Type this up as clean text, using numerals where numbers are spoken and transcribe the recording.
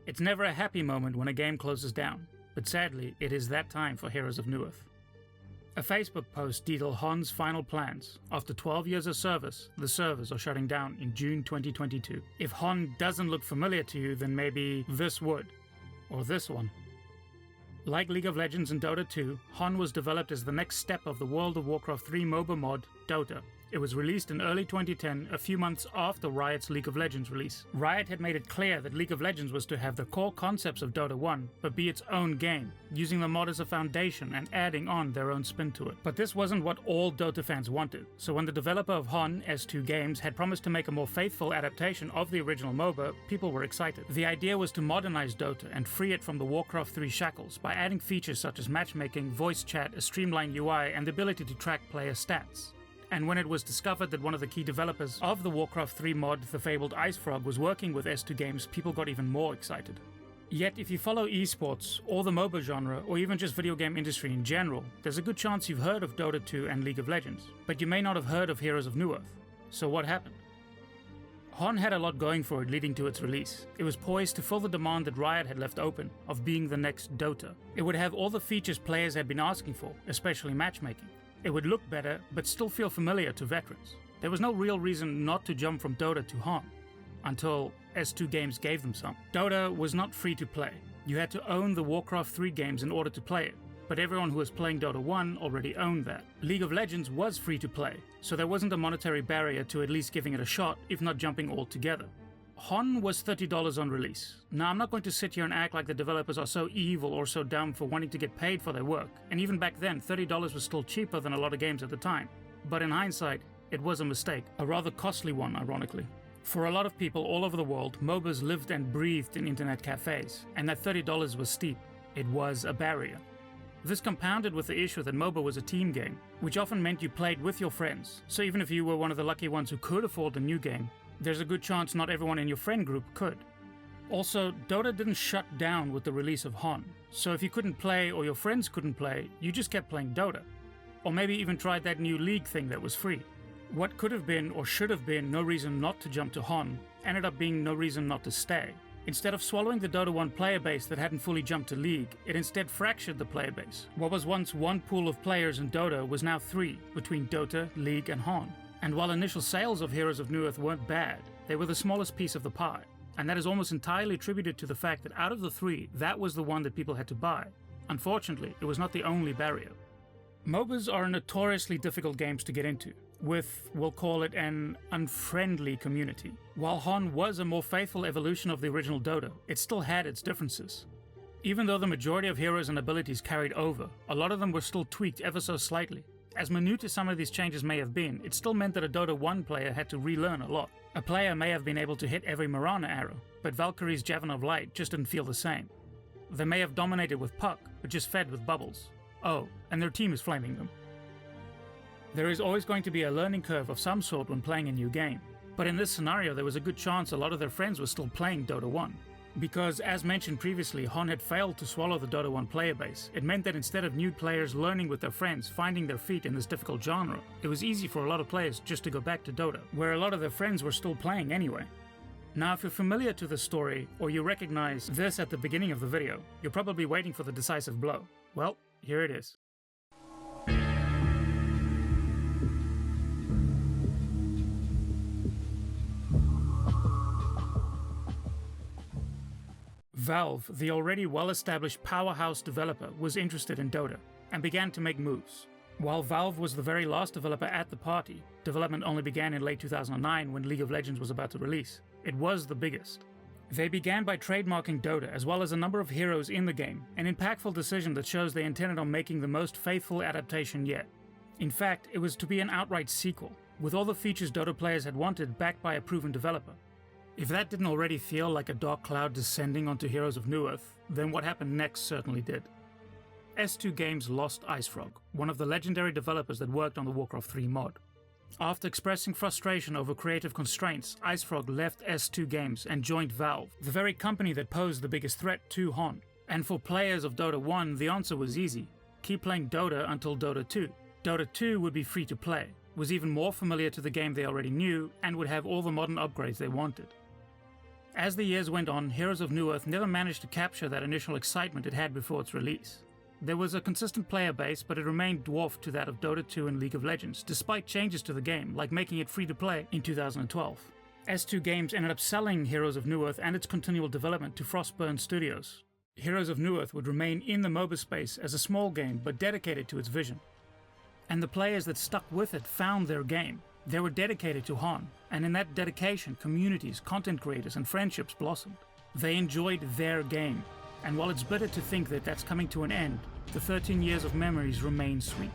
It's never a happy moment when a game closes down, but sadly, it is that time for Heroes of Newerth. A Facebook post detailed HON's final plans. After 12 years of service, the servers are shutting down in June 2022. If HON doesn't look familiar to you, then maybe this would. Or this one. Like League of Legends and Dota 2, HON was developed as the next step of the World of Warcraft III MOBA mod, Dota. It was released in early 2010, a few months after Riot's League of Legends release. Riot had made it clear that League of Legends was to have the core concepts of Dota 1, but be its own game, using the mod as a foundation and adding on their own spin to it. But this wasn't what all Dota fans wanted, so when the developer of HON, S2 Games, had promised to make a more faithful adaptation of the original MOBA, people were excited. The idea was to modernize Dota and free it from the Warcraft III shackles by adding features such as matchmaking, voice chat, a streamlined UI, and the ability to track player stats. And when it was discovered that one of the key developers of the Warcraft 3 mod, the fabled IceFrog, was working with S2 Games, people got even more excited. Yet if you follow esports, or the MOBA genre, or even just video game industry in general, there's a good chance you've heard of Dota 2 and League of Legends, but you may not have heard of Heroes of Newerth. So what happened? HON had a lot going for it leading to its release. It was poised to fill the demand that Riot had left open, of being the next Dota. It would have all the features players had been asking for, especially matchmaking. It would look better, but still feel familiar to veterans. There was no real reason not to jump from Dota to HON, until S2 Games gave them some. Dota was not free to play. You had to own the Warcraft 3 games in order to play it, but everyone who was playing Dota 1 already owned that. League of Legends was free to play, so there wasn't a monetary barrier to at least giving it a shot, if not jumping altogether. HON was $30 on release. Now, I'm not going to sit here and act like the developers are so evil or so dumb for wanting to get paid for their work, and even back then, $30 was still cheaper than a lot of games at the time. But in hindsight, it was a mistake, a rather costly one, ironically. For a lot of people all over the world, MOBAs lived and breathed in internet cafes, and that $30 was steep. It was a barrier. This compounded with the issue that MOBA was a team game, which often meant you played with your friends, so even if you were one of the lucky ones who could afford a new game, there's a good chance not everyone in your friend group could. Also, Dota didn't shut down with the release of HON, so if you couldn't play or your friends couldn't play, you just kept playing Dota. Or maybe even tried that new League thing that was free. What could have been or should have been no reason not to jump to HON ended up being no reason not to stay. Instead of swallowing the Dota 1 player base that hadn't fully jumped to League, it instead fractured the player base. What was once one pool of players in Dota was now three, between Dota, League and HON. And while initial sales of Heroes of Newerth weren't bad, they were the smallest piece of the pie. And that is almost entirely attributed to the fact that out of the three, that was the one that people had to buy. Unfortunately, it was not the only barrier. MOBAs are notoriously difficult games to get into, with, we'll call it, an unfriendly community. While HON was a more faithful evolution of the original Dota, it still had its differences. Even though the majority of heroes and abilities carried over, a lot of them were still tweaked ever so slightly. As minute as some of these changes may have been, it still meant that a Dota 1 player had to relearn a lot. A player may have been able to hit every Mirana arrow, but Valkyrie's Javelin of Light just didn't feel the same. They may have dominated with Puck, but just fed with bubbles. Oh, and their team is flaming them. There is always going to be a learning curve of some sort when playing a new game, but in this scenario there was a good chance a lot of their friends were still playing Dota 1. Because, as mentioned previously, HON had failed to swallow the Dota 1 player base. It meant that instead of new players learning with their friends, finding their feet in this difficult genre, it was easy for a lot of players just to go back to Dota, where a lot of their friends were still playing anyway. Now, if you're familiar to this story, or you recognize this at the beginning of the video, you're probably waiting for the decisive blow. Well, here it is. Valve, the already well-established powerhouse developer, was interested in Dota, and began to make moves. While Valve was the very last developer at the party, development only began in late 2009 when League of Legends was about to release. It was the biggest. They began by trademarking Dota, as well as a number of heroes in the game, an impactful decision that shows they intended on making the most faithful adaptation yet. In fact, it was to be an outright sequel, with all the features Dota players had wanted backed by a proven developer. If that didn't already feel like a dark cloud descending onto Heroes of Newerth, then what happened next certainly did. S2 Games lost IceFrog, one of the legendary developers that worked on the Warcraft 3 mod. After expressing frustration over creative constraints, IceFrog left S2 Games and joined Valve, the very company that posed the biggest threat to HON. And for players of Dota 1, the answer was easy. Keep playing Dota until Dota 2. Dota 2 would be free to play, was even more familiar to the game they already knew, and would have all the modern upgrades they wanted. As the years went on, Heroes of Newerth never managed to capture that initial excitement it had before its release. There was a consistent player base, but it remained dwarfed to that of Dota 2 and League of Legends, despite changes to the game, like making it free to play in 2012. S2 Games ended up selling Heroes of Newerth and its continual development to Frostburn Studios. Heroes of Newerth would remain in the MOBA space as a small game, but dedicated to its vision. And the players that stuck with it found their game. They were dedicated to HON, and in that dedication, communities, content creators, and friendships blossomed. They enjoyed their game, and while it's bitter to think that that's coming to an end, the 13 years of memories remain sweet.